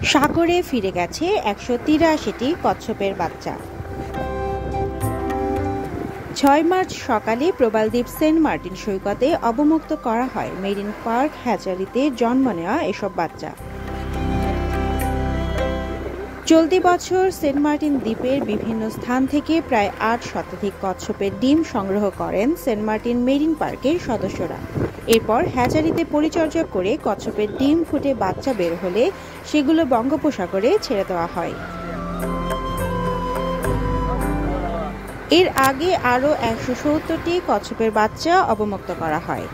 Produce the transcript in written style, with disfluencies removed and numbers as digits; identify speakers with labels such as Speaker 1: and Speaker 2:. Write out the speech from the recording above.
Speaker 1: সাগরে ফিরে গেছে ১৮৩টি কচ্ছপের বাচ্চা। ৬ মার্চ সকালে প্রবালদ্বীপ সেন্ট মার্টিন সৈকতে অবমুক্ত করা হয় মেরিন পার্ক হ্যাচারিতে জন্ম নেওয়া এসব বাচ্চা। চলতি বছর সেন্ট মার্টিন দ্বীপের বিভিন্ন স্থান থেকে প্রায় ৮ শতাধিক কচ্ছপের ডিম সংগ্রহ করেন সেন্ট মার্টিন মেরিন পার্কের সদস্যরা। এরপর হ্যাচারিতে পরিচর্যা করে কচ্ছপের ডিম ফুটে বাচ্চা বের হলে সেগুলো বঙ্গোপসাগরে ছেড়ে দেওয়া হয়। এর আগে আরও ১৭০টি কচ্ছপের বাচ্চা অবমুক্ত করা হয়।